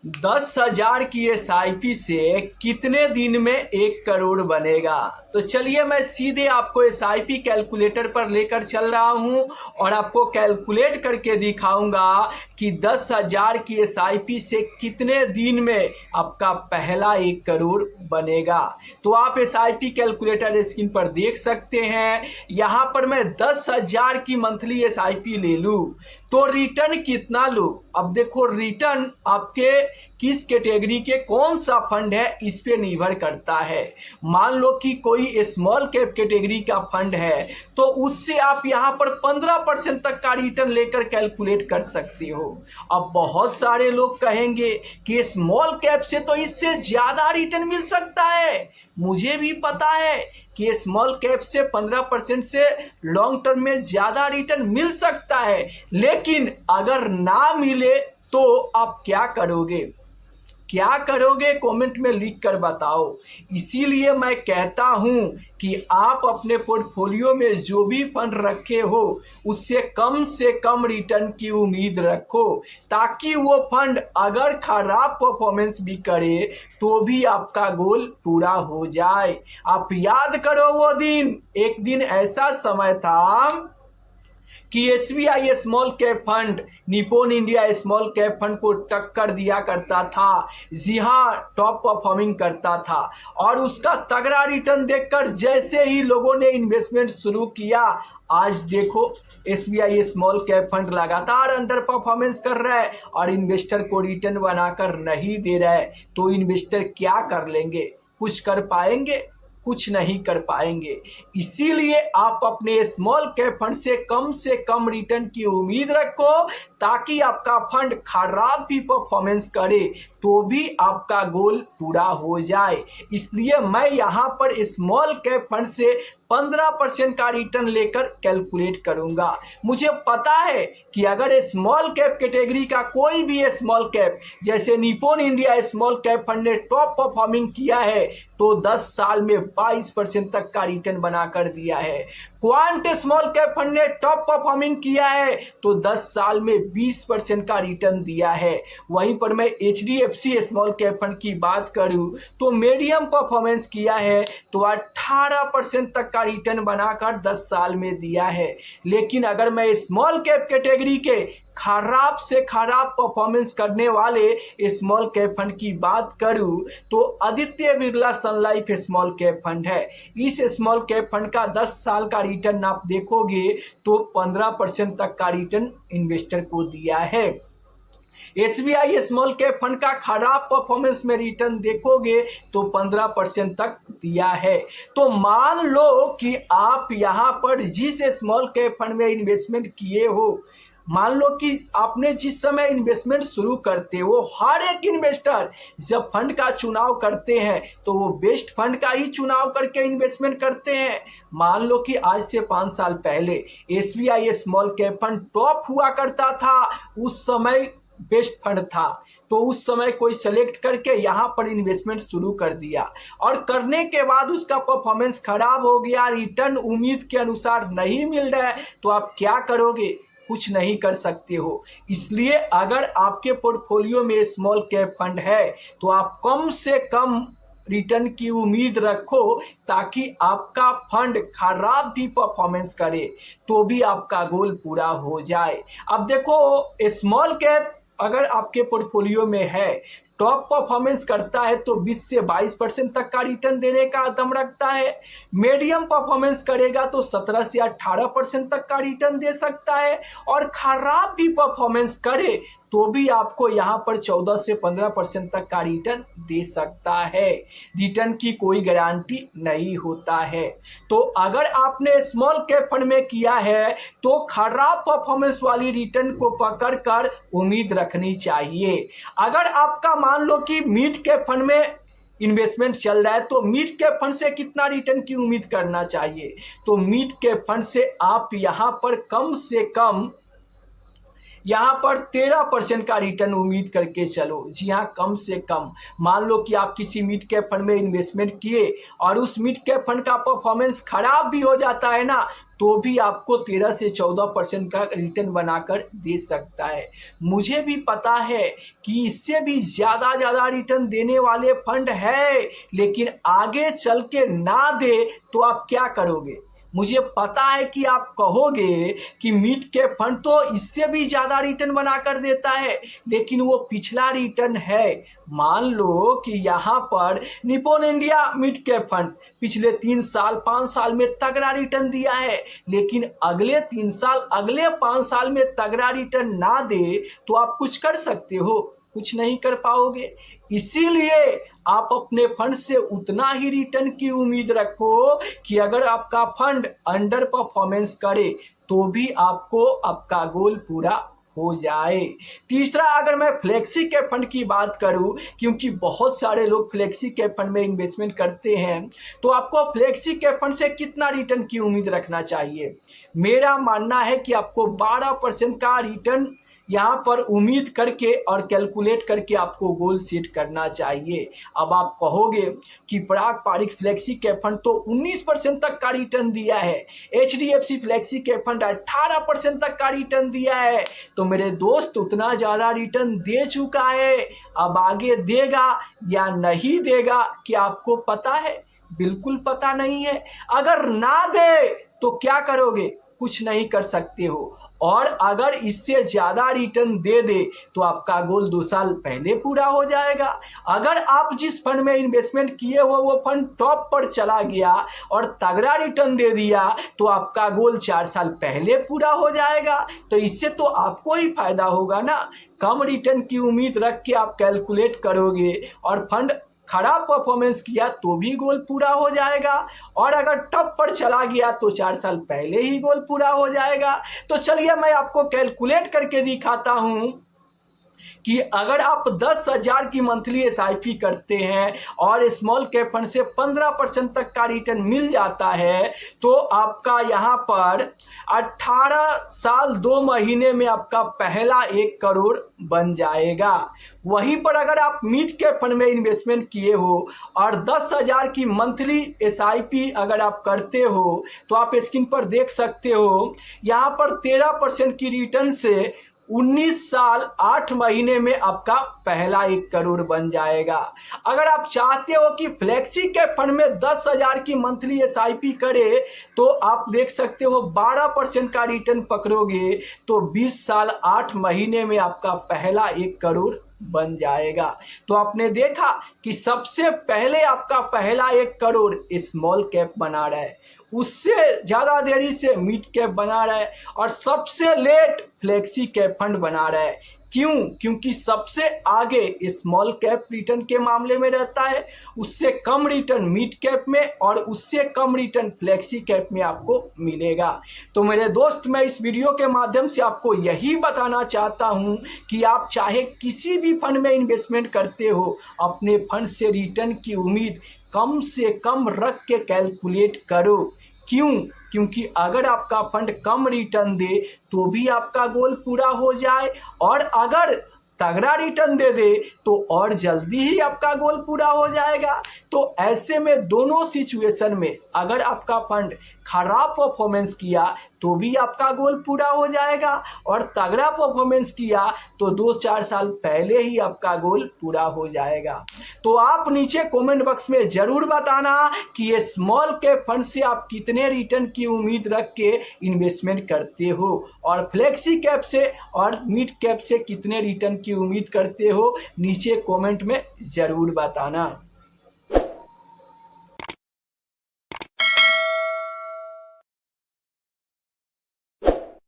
10,000 की एसआईपी से कितने दिन में 1 करोड़ बनेगा। तो चलिए मैं सीधे आपको एसआईपी कैलकुलेटर पर लेकर चल रहा हूं और आपको कैलकुलेट करके दिखाऊंगा कि 10,000 की एसआईपी से कितने दिन में आपका पहला 1 करोड़ बनेगा। तो आप एसआईपी कैलकुलेटर स्क्रीन पर देख सकते हैं। यहां पर मैं 10,000 की मंथली एसआईपी ले लूं तो रिटर्न कितना लूं। अब देखो रिटर्न आपके किस कैटेगरी के कौन सा फंड है इस पे निर्भर करता है। मान लो कि कोई स्मॉल कैप कैटेगरी का फंड है तो उससे आप यहां पर 15% तक का रिटर्न लेकर कैलकुलेट कर सकते हो। अब बहुत सारे लोग कहेंगे कि स्मॉल कैप से तो इससे ज्यादा रिटर्न मिल सकता है। मुझे भी पता है कि स्मॉल कैप से 15% से लॉन्ग टर्म में ज्यादा रिटर्न मिल सकता है, लेकिन अगर ना मिले तो आप क्या करोगे, क्या करोगे कमेंट में लिख कर बताओ। इसीलिए मैं कहता हूं कि आप अपने पोर्टफोलियो में जो भी फंड रखे हो उससे कम रिटर्न की उम्मीद रखो, ताकि वो फंड अगर खराब परफॉर्मेंस भी करे तो भी आपका गोल पूरा हो जाए। आप याद करो वो दिन, एक दिन ऐसा समय था कि SBI small cap fund Nippon India small cap fund को टक्कर दिया करता था। जी हाँ, टॉप परफॉर्मिंग करता था और उसका तगड़ा रिटर्न देखकर जैसे ही लोगों ने इन्वेस्टमेंट शुरू किया, आज देखो एसबीआई स्मॉल कैप फंड लगातार अंडर परफॉर्मेंस कर रहा है और इन्वेस्टर को रिटर्न बनाकर नहीं दे रहा है। तो इन्वेस्टर क्या कर लेंगे, कुछ कर पाएंगे, कुछ नहीं कर पाएंगे। इसीलिए आप अपने स्मॉल कैप फंड से कम रिटर्न की उम्मीद रखो, ताकि आपका फंड खराब भी परफॉर्मेंस करे तो भी आपका गोल पूरा हो जाए। इसलिए मैं यहां पर स्मॉल कैप फंड से 15% का रिटर्न लेकर कैलकुलेट करूंगा। मुझे पता है कि अगर स्मॉल कैप कैटेगरी का कोई भी स्मॉल कैप जैसे Nippon India small cap fund ने टॉप परफॉर्मिंग किया है तो 10 साल में 22% तक का रिटर्न बनाकर दिया है। क्वांट स्मॉल कैप फंड ने टॉप परफॉर्मिंग किया है तो 10 साल में 20% का रिटर्न दिया है। वहीं पर मैं एचडीएफसी स्मॉल कैप फंड की बात करूं तो मीडियम परफॉर्मेंस किया है तो 18% तक का रिटर्न बनाकर 10 साल में दिया है। लेकिन अगर मैं स्मॉल कैप कैटेगरी के खराब से खराब परफॉर्मेंस करने वाले स्मॉल कैप फंड की बात करूं तो आदित्य बिरला सन लाइफ स्मॉल कैप फंड है। इस स्मॉल कैप फंड का 10 साल का रिटर्न आप देखोगे तो 15% तक का रिटर्न इन्वेस्टर को दिया है। एसबीआई स्मॉल कैप फंड का खराब परफॉर्मेंस में रिटर्न देखोगे तो 15% तक दिया है। तो मान लो कि आप यहां पर जिस स्मॉल कैप फंड में इन्वेस्टमेंट किए हो, मान लो कि आपने जिस समय इन्वेस्टमेंट शुरू करते हो, हर एक इन्वेस्टर जब फंड का चुनाव करते हैं तो वो बेस्ट फंड का ही चुनाव करके इन्वेस्टमेंट करते हैं। मान लो कि आज से 5 साल पहले SBI small cap fund top हुआ करता था, उस समय बेस्ट फंड था, तो उस समय कोई सेलेक्ट करके यहां पर इन्वेस्टमेंट शुरू कर दिया और करने के बाद उसका परफॉर्मेंस खराब हो गया, रिटर्न उम्मीद के अनुसार नहीं मिल रहा है, तो आप क्या करोगे, कुछ नहीं कर सकते हो। इसलिए अगर आपके पोर्टफोलियो में स्मॉल कैप फंड है तो आप कम से कम रिटर्न की उम्मीद रखो, ताकि आपका फंड खराब भी परफॉर्मेंस करे तो भी आपका गोल पूरा हो जाए। अब देखो स्मॉल कैप अगर आपके पोर्टफोलियो में है, टॉप परफॉर्मेंस करता है तो 20 से 22% तक का रिटर्न देने का दम रखता है। मीडियम परफॉर्मेंस करेगा तो 17 से 18% तक का रिटर्न दे सकता है और खराब भी परफॉर्मेंस करे तो भी आपको यहां पर 14 से 15% तक का रिटर्न दे सकता है। रिटर्न की कोई गारंटी नहीं होता है। तो अगर आपने स्मॉल कैप फंड में किया है तो खराब परफॉर्मेंस वाली रिटर्न को पकड़कर उम्मीद रखनी चाहिए। अगर आपका मान लो कि मिड कैप फंड में इन्वेस्टमेंट चल रहा है तो मिड कैप फंड से कितना रिटर्न की उम्मीद करना चाहिए, तो मिड कैप फंड से आप यहां पर कम से कम यहाँ पर 13% का रिटर्न उम्मीद करके चलो। जी हाँ, कम से कम मान लो कि आप किसी मिड कैप फंड में इन्वेस्टमेंट किए और उस मिड कैप फंड का परफॉर्मेंस खराब भी हो जाता है ना, तो भी आपको 13 से 14% का रिटर्न बनाकर दे सकता है। मुझे भी पता है कि इससे भी ज़्यादा रिटर्न देने वाले फंड है, लेकिन आगे चल के ना दे तो आप क्या करोगे? मुझे पता है कि आप कहोगे कि मिड कैप फंड तो इससे भी ज़्यादा रिटर्न बनाकर देता है, लेकिन वो पिछला रिटर्न है। मान लो कि यहाँ पर Nippon India mid cap fund पिछले 3 साल 5 साल में तगड़ा रिटर्न दिया है, लेकिन अगले 3 साल अगले 5 साल में तगड़ा रिटर्न ना दे तो आप कुछ कर सकते हो? कुछ नहीं कर पाओगे। इसीलिए आप अपने फंड से उतना ही रिटर्न की उम्मीद रखो कि अगर आपका फंड अंडर परफॉर्मेंस करे तो भी आपको आपका गोल पूरा हो जाए। तीसरा, अगर मैं फ्लेक्सी कैप फंड की बात करूं, क्योंकि बहुत सारे लोग फ्लेक्सी कैप फंड में इन्वेस्टमेंट करते हैं, तो आपको फ्लेक्सी कैप फंड से कितना रिटर्न की उम्मीद रखना चाहिए? मेरा मानना है कि आपको 12% का रिटर्न यहाँ पर उम्मीद करके और कैलकुलेट करके आपको गोल सेट करना चाहिए। अब आप कहोगे कि पराग पारिक फ्लेक्सी कैप फंड तो 19% तक का रिटर्न दिया है, HDFC फ्लेक्सी कैप फंड 18% तक का रिटर्न दिया है, तो मेरे दोस्त उतना ज़्यादा रिटर्न दे चुका है, अब आगे देगा या नहीं देगा क्या आपको पता है? बिल्कुल पता नहीं है। अगर ना दे तो क्या करोगे? कुछ नहीं कर सकते हो। और अगर इससे ज़्यादा रिटर्न दे दे तो आपका गोल 2 साल पहले पूरा हो जाएगा। अगर आप जिस फंड में इन्वेस्टमेंट किए हो वो फंड टॉप पर चला गया और तगड़ा रिटर्न दे दिया तो आपका गोल 4 साल पहले पूरा हो जाएगा। तो इससे तो आपको ही फायदा होगा ना। कम रिटर्न की उम्मीद रख के आप कैलकुलेट करोगे और फंड खराब परफॉर्मेंस किया तो भी गोल पूरा हो जाएगा, और अगर टॉप पर चला गया तो 4 साल पहले ही गोल पूरा हो जाएगा। तो चलिए मैं आपको कैलकुलेट करके दिखाता हूं कि अगर आप 10,000 की मंथली SIP करते हैं और स्मॉल कैप फंड से 15% तक का रिटर्न मिल जाता है तो आपका यहाँ पर 18 साल 2 महीने में आपका पहला 1 करोड़ बन जाएगा। वहीं पर अगर आप मिड कैप फंड में इन्वेस्टमेंट किए हो और 10,000 की मंथली SIP अगर आप करते हो तो आप स्क्रीन पर देख सकते हो यहाँ पर 13% की रिटर्न से 19 साल 8 महीने में आपका पहला 1 करोड़ बन जाएगा। अगर आप चाहते हो कि फ्लेक्सी कैप फंड में 10,000 की मंथली SIP करे तो आप देख सकते हो 12% का रिटर्न पकड़ोगे तो 20 साल 8 महीने में आपका पहला 1 करोड़ बन जाएगा। तो आपने देखा कि सबसे पहले आपका पहला 1 करोड़ स्मॉल कैप बना रहा है, उससे ज़्यादा देरी से मिड कैप बना रहा है और सबसे लेट फ्लेक्सी कैप फंड बना रहा है। क्यों? क्योंकि सबसे आगे स्मॉल कैप रिटर्न के मामले में रहता है, उससे कम रिटर्न मिड कैप में और उससे कम रिटर्न फ्लेक्सी कैप में आपको मिलेगा। तो मेरे दोस्त, मैं इस वीडियो के माध्यम से आपको यही बताना चाहता हूं कि आप चाहे किसी भी फंड में इन्वेस्टमेंट करते हो, अपने फंड से रिटर्न की उम्मीद कम से कम रख के कैलकुलेट करो। क्यों? क्योंकि अगर आपका फंड कम रिटर्न दे तो भी आपका गोल पूरा हो जाए, और अगर तगड़ा रिटर्न दे दे तो और जल्दी ही आपका गोल पूरा हो जाएगा। तो ऐसे में दोनों सिचुएशन में अगर आपका फंड खराब परफॉर्मेंस किया तो भी आपका गोल पूरा हो जाएगा, और तगड़ा परफॉर्मेंस किया तो 2-4 साल पहले ही आपका गोल पूरा हो जाएगा। तो आप नीचे कमेंट बॉक्स में ज़रूर बताना कि ये स्मॉल कैप फंड से आप कितने रिटर्न की उम्मीद रख के इन्वेस्टमेंट करते हो, और फ्लेक्सी कैप से और मिड कैप से कितने रिटर्न की उम्मीद करते हो, नीचे कमेंट में ज़रूर बताना।